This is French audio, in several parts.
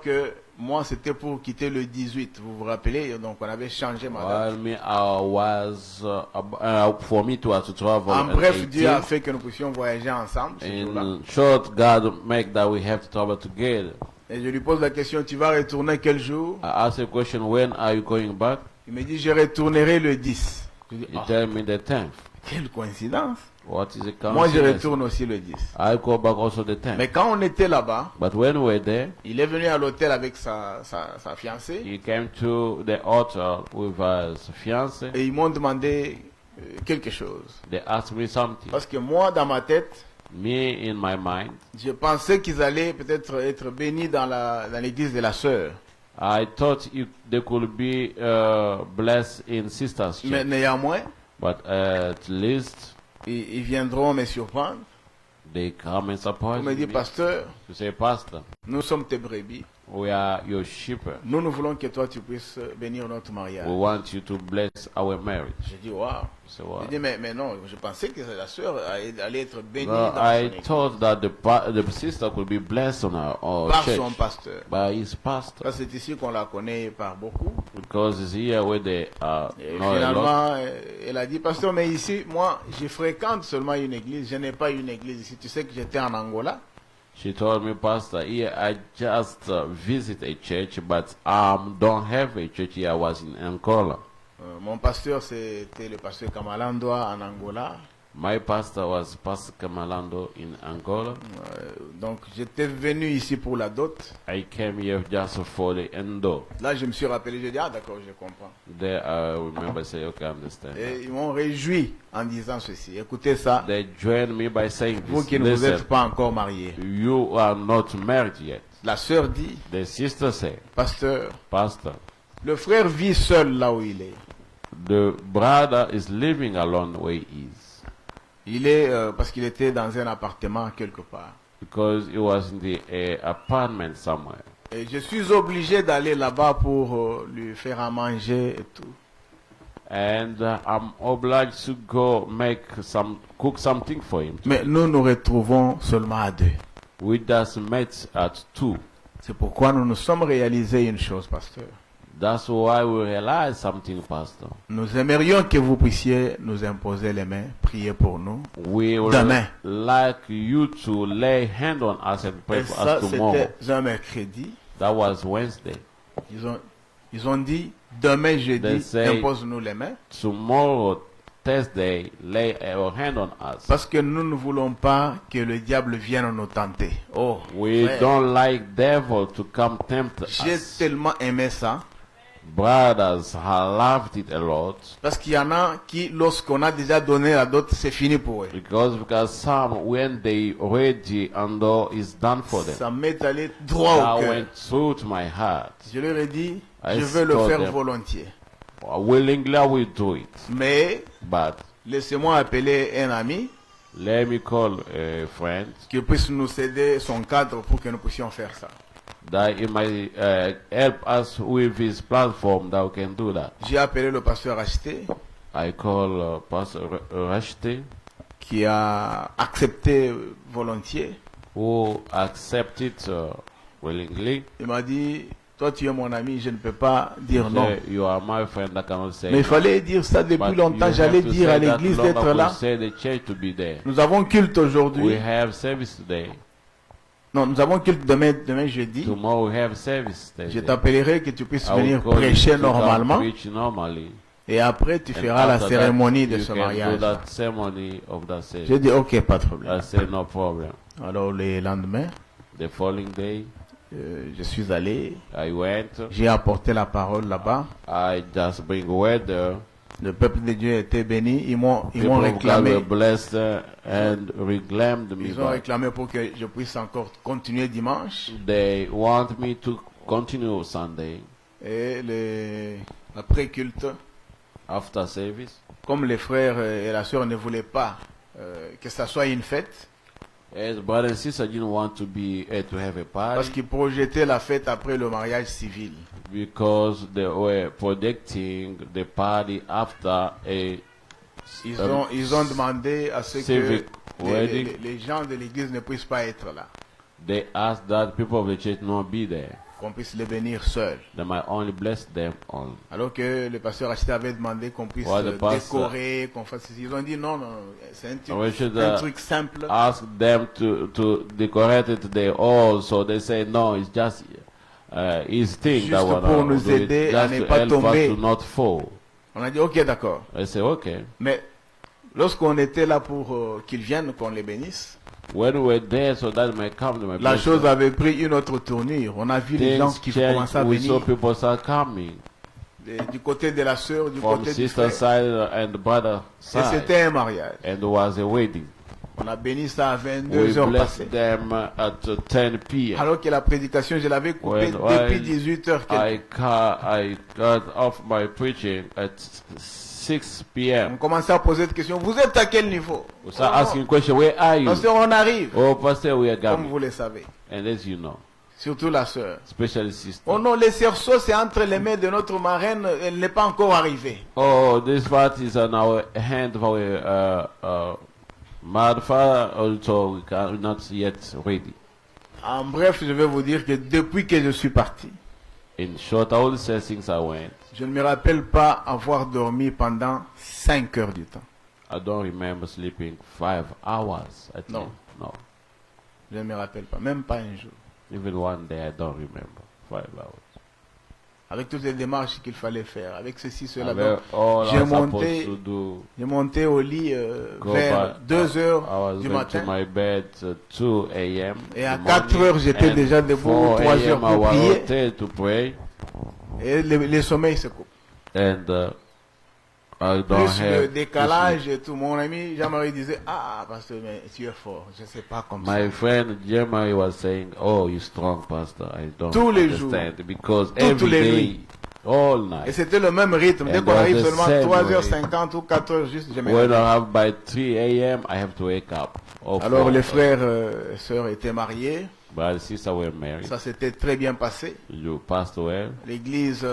que moi, c'était pour quitter le 18, vous vous rappelez? Donc, on avait changé ma date. While me, for me to travel En on bref, Dieu a 18th. fait que nous puissions voyager ensemble ce jour-là. In short, God make that we have to travel together. Et je lui pose la question, tu vas retourner quel jour? I ask a question, when are you going back? Il me dit, je retournerai le 10. Je dis, You ah, tell me the 10th. quelle coïncidence. What is the Moi, je coincidence? retourne aussi le 10. I go back also the 10th. Mais quand on était là-bas, But when we were there, il est venu à l'hôtel avec sa fiancée he came to the altar with his fiancée. et ils m'ont demandé quelque chose. They asked me something. Parce que moi, dans ma tête, Me, in my mind, je pensais qu'ils allaient peut-être être bénis dans l'église de la sœur. I thought they could be blessed in sisters' Mais church. néanmoins, But at least ils viendront me surprendre. they come and support On me dit, me. pasteur, To say, Pastor, nous sommes tes brebis. we are your shepherd. Nous voulons que toi, tu puisses bénir notre mariage. We want you to bless our marriage. J'ai dit, waouh. So, J'ai dit, mais non, je pensais que la sœur allait être bénie no, dans son I église thought that the sister could be blessed on our par church son pasteur. by his pastor, Ça, c'est ici qu'on la connaît par beaucoup. because it's here where they Et know a lot. finalement, elle a dit, pasteur, mais ici, moi, je fréquente seulement une église. Je n'ai pas une église ici. Tu sais que j'étais en Angola. She told me, Pastor, here I just visit a church, but don't have a church here. I was in Angola. Mon pasteur, c'était le pasteur Kamalandoa en Angola. My pastor was Pastor Kamalando in Angola. Donc, j'étais venu ici pour la dot. I came here just for the endo. Là, je me suis rappelé, j'ai dit, ah d'accord, je comprends. There I remember say, okay, I understand. Et ils m'ont réjoui en disant ceci. Écoutez ça, They joined me by saying vous this. qui ne vous Listen, êtes pas encore mariés. you are not married yet. La sœur dit, The sister said, pasteur, Pastor, le frère vit seul là où il est. the brother is living alone where he is. Il est, parce qu'il était dans un appartement quelque part. Because he was in the apartment somewhere. Et je suis obligé d'aller là-bas pour lui faire à manger et tout. And I'm obliged to go cook something for him. Mais nous nous retrouvons seulement à deux. We just met at 2. C'est pourquoi nous nous sommes réalisés une chose, pasteur. That's why we realized something, Pastor. Nous aimerions que vous puissiez nous imposer les mains, prier pour nous. We would Demain. like you to lay hand on us and pray Et for ça, us tomorrow. c'était un mercredi. That was Wednesday. Ils ont dit, demain They jeudi, say- impose-nous les mains. Tomorrow, Thursday, lay your hand on us. Parce que nous ne voulons pas que le diable vienne nous tenter. Oh, We frère, don't like devil to come tempt j'ai us. tellement aimé ça. Brothers have loved it a lot Parce qu'il y en a qui, lorsqu'on a déjà donné la dot, c'est fini pour eux. because some when they ready and it's done for them. Ça m'est allé droit That au cœur. went through to my heart. Je leur ai dit, I je veux le told faire them. volontiers. Willingly I will do it. Mais But laissez-moi appeler un ami let me call a friend qui puisse nous céder son cadre pour que nous puissions faire ça. that he might help us with his platform that we can do that. J'ai appelé le pasteur Acheté I call Pastor Rashti, qui a accepté volontiers. who accept it willingly. Il m'a dit, toi tu es mon ami, je ne peux pas dire non. Say, you are my friend, I cannot say Mais il no. fallait dire ça depuis But longtemps. you J'allais have to dire say à that l'église long d'être ago, là. say the church to be there. Nous avons culte We aujourd'hui. have service today. Non, nous avons culte demain jeudi. Tomorrow we have service Je Thursday. t'appellerai que tu puisses I will venir call you prêcher to come normalement. preach normally. Et après, tu And feras la after cérémonie that, de you ce can do mariage. that ceremony of that service. J'ai dit, ok, pas de problème. I said no problem. Alors, le lendemain, The following day, je suis allé. I went. J'ai apporté la parole là-bas. I just bring weather. Le peuple de Dieu était béni. Ils m'ont People of God réclamé. were blessed and reclaimed me Ils ont back. réclamé pour que je puisse encore continuer dimanche. They want me to continue Sunday Et l'après-culte, after service. comme les frères et la sœur ne voulaient pas que ça soit une fête, As brother and sister didn't want to to have a parce party qu'ils projetaient la fête après le mariage civil. because they were predicting the party after a Ils ont demandé à ce que civic wedding. les gens de l'église ne puissent pas être là. They asked that people of the church not be there. qu'on puisse les bénir seuls. They might only bless them only. Alors que le pasteur Achita avait demandé qu'on puisse Ouais, le pasteur- décorer, qu'on fasse ceci. Ils ont dit non, c'est un We should truc simple. ask them to decorate it their all. So they say no, it's just his thing Juste that wanna pour nous do it, aider à just ne to pas help tomber. us to not fall. On a dit ok, d'accord. I say okay. Mais lorsqu'on était là pour qu'ils viennent, qu'on les bénisse, When we were there, so that may come to my la place. chose avait pris une autre tournure. On a vu les gens Things qui change. commençaient à We saw venir people start coming du côté de la sœur, du from côté du sister frère. side and brother Et side, c'était un mariage. and there was a wedding. On a béni ça à We 22 heures blessed passées. them at 10 p.m. Alors que la prédication, je l'avais coupée When depuis 18 heures. I got off my preaching at 6 On p.m. commençait à poser des questions. Vous êtes à quel niveau? We start asking question, where are you? Pasteur, on arrive. Oh, pastor, we are Comme coming. vous le savez. And as you know, Surtout la sœur. especially sister. Oh non, les cerceaux, c'est entre les mains de notre marraine. Elle n'est pas encore arrivée. Oh, this part is on our hand of our mother father, also we are not yet ready. En bref, je vais vous dire que depuis que je suis parti, In short, I will say things I went. je ne me rappelle pas avoir dormi pendant 5 heures du temps. I don't remember sleeping 5 hours at No. least. No. Je ne me rappelle pas, même pas un jour. Even one day, I don't remember 5 hours. Avec toutes les démarches qu'il fallait faire, avec ceci, cela. Avec Donc, all j'ai I was monté- supposed to do. j'ai monté au lit Go vers back. 2 heures I was du going matin. to my bed 2 a.m. Et à in the 4 morning, heures, j'étais and déjà debout, 4 3 heures a.m. I pour was prier. rotated to pray, Et le sommeil se coupe. and I don't Plus le have décalage et tout. Mon ami Jean-Marie disait, ah, pasteur, mais tu es fort. Je ne sais pas comme ça. My friend Jeremiah was saying, "Oh, you're strong, Pastor. I don't Tous les understand because Toutes every les day, nuits. all Et night. c'était le même rythme. Dès And qu'on arrive was the seulement same 3h50 ou 4h, juste, je me When I réveille. have by 3 a.m., I have to wake up. Or Alors 4. les frères et sœurs étaient mariés. But sister were married. Ça s'était très bien passé. You passed away. L'église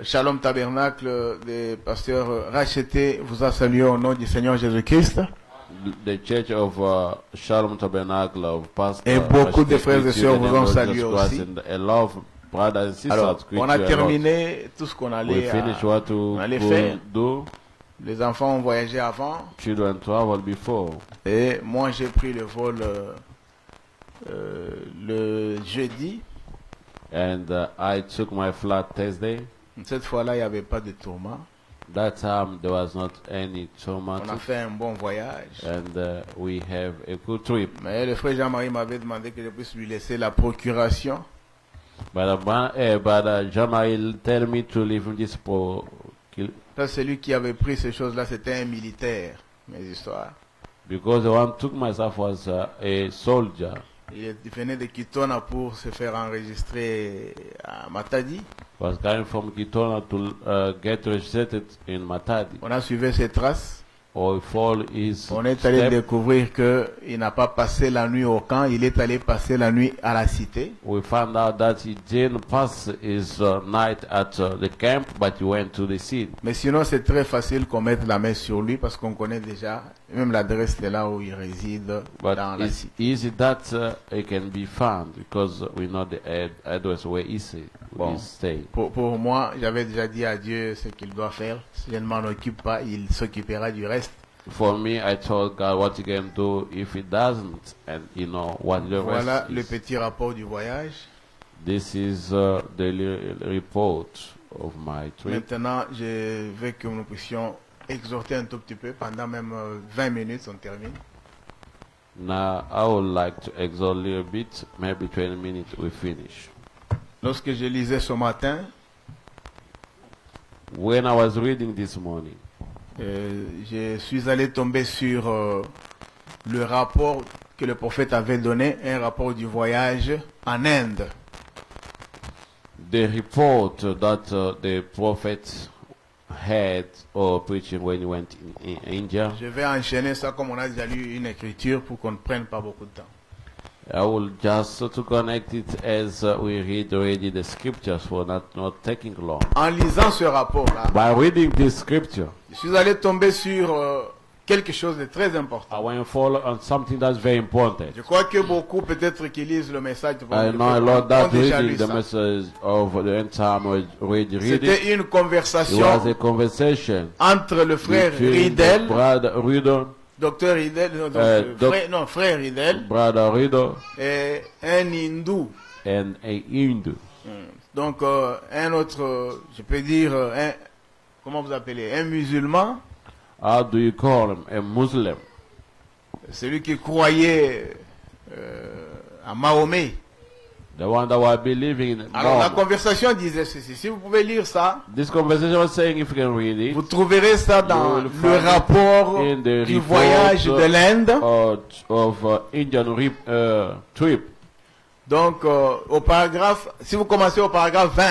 Shalom Tabernacle des pasteurs rachetés vous a salué au nom du Seigneur Jésus-Christ. The Church of Shalom Tabernacle of Pastor. Et beaucoup de Rashid frères et greet you sœurs in the vous name ont of salué Jesus Christ, aussi. and a lot of brothers and sisters Alors, greet on a you a lot. terminé tout ce qu'on We allait, finished what to on allait faire. do. Les enfants ont voyagé avant. Children travel before. Et moi, j'ai pris le vol le jeudi. And I took my flight Thursday. Cette fois-là, il n'y avait pas de tourment. That time there was not any trauma, On a fait un bon voyage. and we have a good trip. Mais le frère Jean-Marie m'avait demandé que je puisse lui laisser la procuration. But Jean-Marie tell me to leave this for Ça, celui qui avait pris ces choses-là, c'était un militaire, mes histoires. because the one took myself was a soldier. Il venait de Kitona pour se faire enregistrer à Matadi. Was coming from Kitona to get registered in Matadi. On a suivi ses traces. Or follow his On est allé step. découvrir qu'il n'a pas passé la nuit au camp, il est allé passer la nuit à la cité. We found out that he didn't pass his night at the camp, but he went to the city. Mais sinon, c'est très facile qu'on mette la main sur lui parce qu'on connaît déjà même l'adresse de là où il réside But dans la it's cité. easy that it can be found because we know the address where he Bon. stay. Pour moi, j'avais déjà dit à Dieu ce qu'il doit faire. Si je ne m'en occupe pas, il s'occupera du reste. For me, I told God what he can do if he doesn't, and you know what the Voilà rest le is. petit rapport du voyage. This is the report of my trip. Maintenant, je veux que nous puissions exhorter un tout petit peu. Pendant même 20 minutes, on termine. Now, I would like to exhort a little bit, maybe 20 minutes we finish. Lorsque je lisais ce matin, When I was reading this morning, je suis allé tomber sur le rapport que le prophète avait donné, un rapport du voyage en Inde. the report that the prophet had or preaching when he went in India, Je vais enchaîner ça comme on a déjà lu une écriture pour qu'on ne prenne pas beaucoup de temps. I will just to connect it as we read already the scriptures for not taking long. En lisant ce rapport-là, By reading this scripture, je suis allé tomber sur quelque chose de très I important. want to follow on something that's very important. Je crois que beaucoup peut-être qui lisent le message I know a lot ont that déjà reading lu the ça. message of the end time was already reading. C'était une It was a conversation conversation entre le frère between Riedel, brother Riddle, docteur Riedel, frère Riedel, brother Riddle, et un hindou. and a Hindu. Donc un autre, je peux dire, comment vous appelez, un musulman, How do you call him? A Muslim. celui qui croyait à Mahomet. The one that was believing in Alors la Muhammad. conversation disait ceci, si vous pouvez lire ça, This conversation was saying, if you can read it, vous trouverez ça dans will le find it rapport in the du report voyage de l'Inde. of Indian trip. Donc au paragraphe, si vous commencez au paragraphe 20,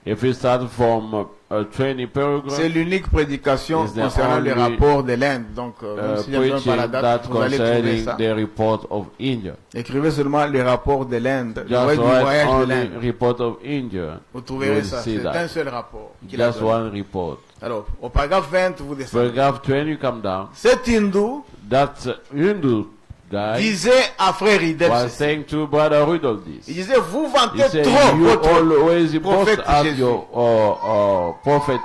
If you start from 20 paragraph, c'est l'unique prédication Is the concernant le only, rapport de l'Inde. Donc même si je ne donne pas la preaching that date, vous allez trouver concerning ça. the report of India. Écrivez seulement le rapport de l'Inde, le Just du write voyage de only l'Inde. report of India. Vous trouverez You'll ça, see c'est that. un seul rapport qu'il a Just donné. one report. Alors, au paragraphe 20, vous descendez. Paragraph 20, you come down. Cet hindou That Hindu guy disait à frère Riedel was ceci. saying to Brother Riddle Il this. disait, vous vantez He said, trop you votre always boast prophète at Jésus. your prophet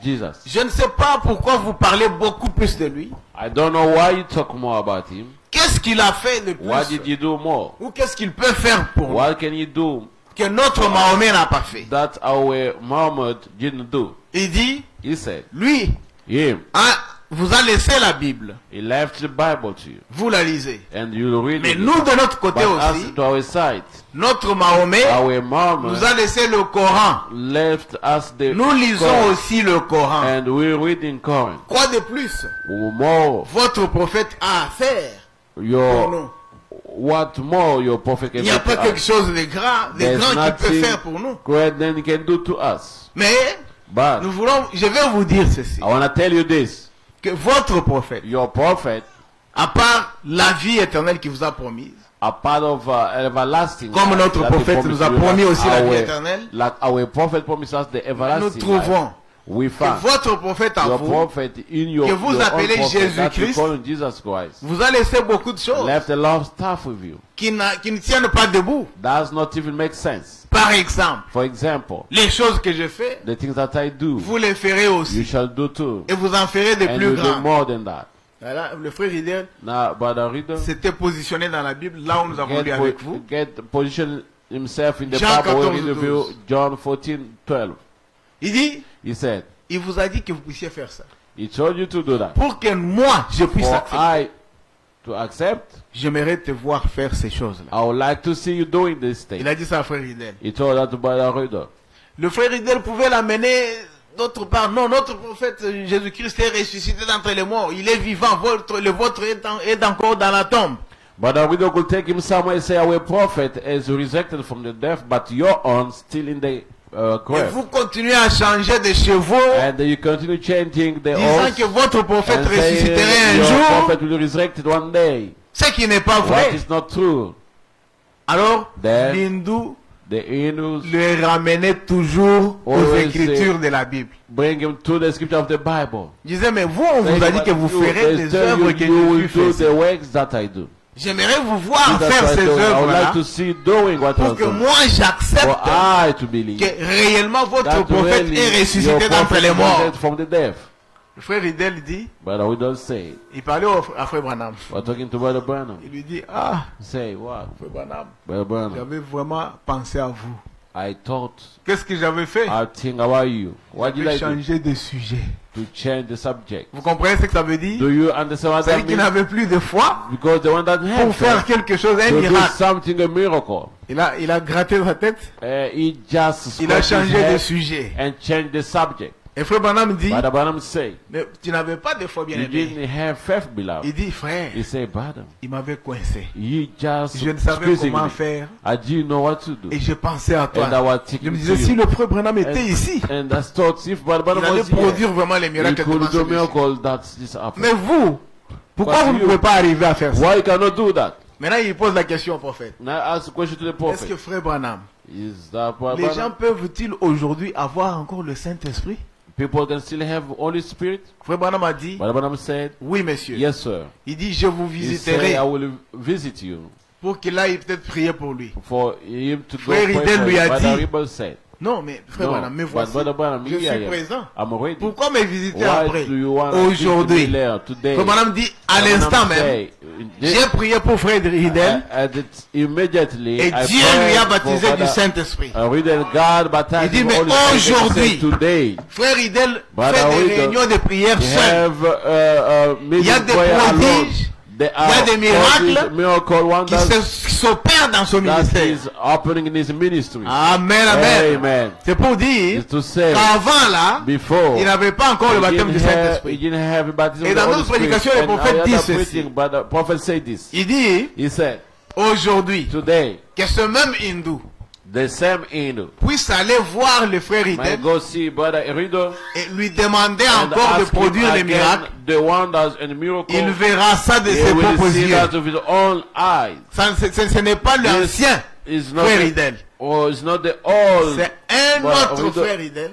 Jesus. Je ne sais pas pourquoi vous parlez beaucoup plus de lui. I don't know why you talk more about him. Qu'est-ce qu'il a fait de What did plus? you do more? Ou qu'est-ce qu'il peut faire pour nous What can you do que notre Mahomet n'a pas fait? that our Muhammad didn't do? Il dit, He said, lui, him, vous a laissé la Bible. he left the Bible to you. Vous la lisez. And you'll read Mais it. nous, de notre côté But aussi, as to our side, notre Mahomet our Muhammad nous a laissé le Coran. left us the Nous lisons Quran, aussi le Coran. and we read in Quran. Quoi de plus More votre prophète a à faire pour your nous? what more your prophet Il can n'y a do pas to quelque us. chose de grand, There's qu'il peut nothing faire pour nous. greater than he can do to us. Mais But nous voulons, je vais vous dire ceci, I want to tell you this: que votre prophète, your prophet, à part la vie éternelle qu'il vous a promise, a part of everlasting, comme life notre that he prophète promised nous a you, promis like aussi la vie our- éternelle, like our prophet promised us the nous everlasting trouvons life. We que found votre prophète à your vous prophet in your, que vous your own appelez prophet, that you Jésus-Christ, call Jesus Christ, vous a laissé beaucoup de choses left a lot of stuff with you. qui ne tiennent pas debout. Does not even make sense. Par exemple, For example, les choses que je fais, the things that I do, vous les ferez you aussi. shall do too, Et vous en ferez de and plus you do grands. more than that. Voilà, le frère Riedel Now, Brother Reader, s'était positionné dans la Bible, là où nous avons lu avec vous. get position himself in the Jean Bible. 14, We interview 12. John 14:12. Il dit, He said, il vous a dit que vous puissiez faire ça. he told you to do that. Pour que moi, je puisse For accepter. I to accept, J'aimerais te voir faire ces choses-là. I would like to see you doing this Il thing. a dit ça à frère Riedel. He told that to Brother Reader. Le frère Riedel pouvait l'amener d'autre part. Non, notre prophète Jésus-Christ est ressuscité d'entre les morts. Il est vivant. Le vôtre est encore dans la tombe. Brother Reader could take him somewhere and say, our prophet is resurrected from the death, but your own still in the Et grave. vous continuez à changer de chevaux, And you continue changing the disant oath que votre prophète and ressusciterait saying un your jour, prophet will be resurrected one day. ce qui n'est pas What vrai. is not true. Alors, Then- l'hindou The Hindus le ramenait toujours aux Always écritures de la Bible. bring him to the scripture of the Bible. Il disait, mais vous, on vous a dit que vous ferez They les tell œuvres you, que you will Jésus do fait. the works that I do. J'aimerais vous voir That's faire what I ces do. I would œuvres-là like to see you doing what pour was que done. moi For j'accepte I to believe que réellement votre that prophète really est your ressuscité d'entre prophet les is morts. raised from the death. Le frère Riedel dit, But we don't say it. il parlait à frère Branham. We're talking to Brother Branham. Il lui dit, ah, Say what? frère Branham, Brother Branham, j'avais vraiment pensé à vous. I thought, Qu'est-ce que j'avais fait? I think about you. What did J'avais I do changé de sujet. to change the subject? Vous comprenez ce que ça veut dire? Do you understand what that C'est-à-dire qu'il means? n'avait plus de foi Because the one that pour had faire faith quelque chose, un to do miracle. something, a miracle, Il a gratté sa tête, he just il a scratched his changé de head sujet. and changed the subject. Et frère Branham dit, Brother Branham say, mais tu n'avais pas de foi bien you aimé. didn't have faith, Il beloved. dit, frère, He said, brother, il m'avait coincé. you just Je ne savais squeezing comment me. faire I didn't know what to do. et je pensais à toi. And I was Je thinking me to disais, si you. le frère Branham était ici, And I thought if Brother il Branham allait was here, produire vraiment les he miracles could devant do celui-ci. miracle that this happened. Mais vous, pourquoi But vous ne you- pouvez pas arriver à faire ça? Why you cannot do that? Maintenant, il pose la question au prophète. Now I ask a question to the Est-ce que prophet. frère Branham, Is that Brother les gens Branham? peuvent-ils aujourd'hui avoir encore le Saint-Esprit? People can still have Holy Spirit. Frère Branham a dit, Brother Branham said, oui monsieur. yes, sir. Il dit, je vous He said, visiterai I will visit you. pour qu'il aille peut-être prier pour lui. For him to go Frère pray Ridel for lui a him. Brother dit, Ridel said, non mais frère no, Branham, me but voici. Brother Branham, Je here I suis am. présent. I'm ready. Pourquoi me visiter Why après? do you want Aujourd'hui. today? Frère Branham dit, à Brother l'instant Branham même, say, j'ai prié pour frère Ridel immediately, et I Dieu prayed lui a for baptisé du Brother Saint-Esprit. Ridel. God Il baptized dit, him mais Holy Spirit. aujourd'hui, He said, today, Frère Ridel Brother fait des Ridel, réunions de prière we seul. have Il y a meeting des prayer alone. prodiges, There il y a are des miracles all these miracle qui wonders s'opèrent dans son that ministère. is happening in his ministry. Amen, amen. Amen. C'est pour dire It's to say, qu'avant là, before, il n'avait pas encore le baptême du he Saint-Esprit. didn't have baptism Et of the dans Holy notre Spirit. prédication, le And prophète another dit ceci. preaching, but the prophet said this. Il dit He said, aujourd'hui today, que ce même hindou the same Hindu puisse aller voir le frère might Ridel go see Brother Ridel et lui demander and encore de ask him produire les again miracles. the wonders and miracles. Il verra ça de He ses will propres see yeux. that with his own eyes. Ce n'est pas l'ancien It's not frère the, Ridel. or it's not the old. C'est un Brother autre Ridel. frère Ridel.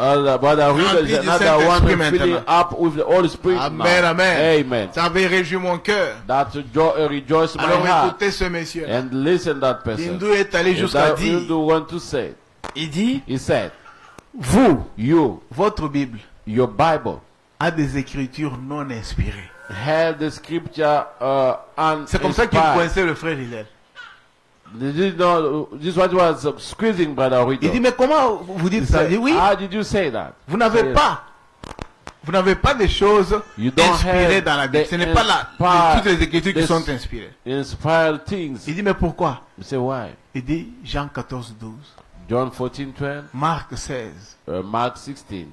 Brother Ridel is Rempli du another Saint-Esprit one filling maintenant. up with the Holy Spirit Amen, now. amen. Amen. Ça avait réjoui mon cœur. That rejoice my Alors heart. écoutez ce monsieur. And listen that person. L'hindou est allé And jusqu'à that dire, Hindu want to say. il dit, He said, vous, you, votre Bible your Bible, a des écritures non inspirées. had the scripture C'est comme ça qu'il uninspired. coinçait le frère Hillel. This what was squeezing Brother Il dit, Ridel. mais comment vous dites ça? Il dit, oui, How did you say that? vous n'avez pas. Vous n'avez pas des choses You don't inspirées have dans la Bible. the Ce n'est pas inspired- toutes les écritures qui this- sont inspirées. Inspired things. Il dit, mais pourquoi? You say why? Il dit, Jean 14, 12, John 14:12, Marc 16. Mark 16.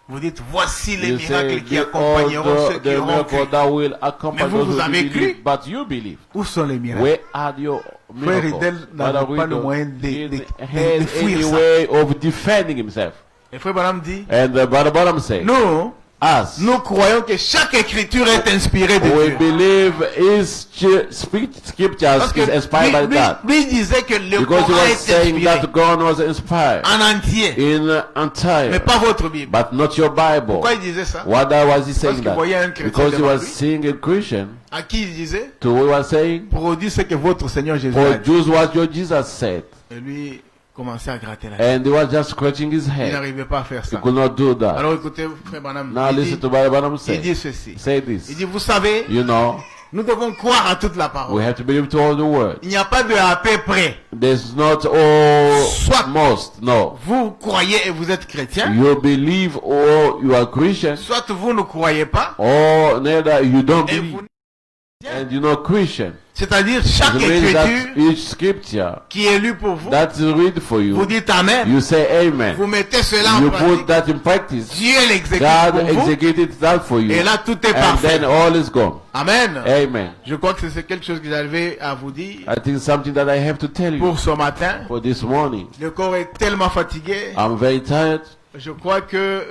Vous dites, voici les You miracles say qui the, accompagneront ceux qui the auront miracle cru. that will accompany Mais vous, those vous who avez believe, cru? but you believe. Où sont les miracles? Where are your Frère miracles? Ridel n'avait Brother pas le Ridel moyen de didn't fuir have any ça. way of defending himself. Et frère Branham dit, And Brother Branham said, nous, us, nous croyons que chaque écriture est inspirée de we Dieu. believe his scriptures Parce que is inspired by God. lui disait que le Because he Coran was est saying inspiré that God was inspired en entier, in mais entire, pas votre Bible. but not your Bible. Pourquoi il disait ça? Why was he saying qu'il that? voyait un chrétien Because he devant was lui. seeing a Christian À qui il disait? to who was saying, Produit ce que votre Seigneur Jésus for a dit. Jews what your Jesus said. Et lui commençait à gratter la tête. And he was just scratching his Il head. n'arrivait pas à faire He ça. could not do that. Alors écoutez, frère Branham, Now il listen dit, to what Branham il dit say. ceci. Say Il this. dit, vous savez, You know, nous devons croire à toute la we parole. have to believe to all the word. Il n'y a pas de à peu près. There's not all Soit- most. No. Vous croyez et vous êtes chrétien, You believe or you are Christian, soit vous ne croyez pas, or neither you don't et believe vous... and you're not Christian. C'est-à-dire chaque It means that écriture each scripture qui est lue pour vous, that's read for vous you, dites Amen. you say amen. Vous mettez cela en You pratique. put that in practice. Dieu l'exécute God pour vous. executed that for you. Et là, tout est And parfait. then all is gone. Amen. Amen. Je crois que c'est quelque chose que j'avais à vous dire I think something that I have to tell you pour ce matin. for this morning. Le corps est tellement fatigué. I'm very tired. Je crois que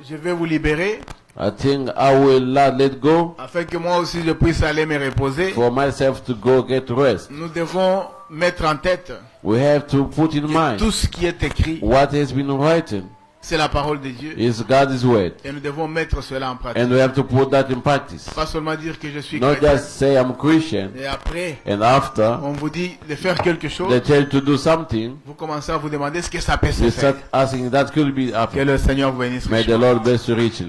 je vais vous libérer I think I will not let go afin que moi aussi je puisse aller me reposer. for myself to go get rest. Nous devons mettre en tête We have to put in que mind tout ce qui est écrit, what has been written c'est la parole de Dieu. is God's word. Et nous devons mettre cela en pratique. And we have to put that in practice. Pas seulement dire que je suis Not chrétien. just say I'm Christian Et après, and after on vous dit de faire quelque chose. they tell you to do something, Vous commencez à vous demander ce que ça peut se you faire. start asking that could be Que happening. le Seigneur vous bénisse. May the Lord bless you richly.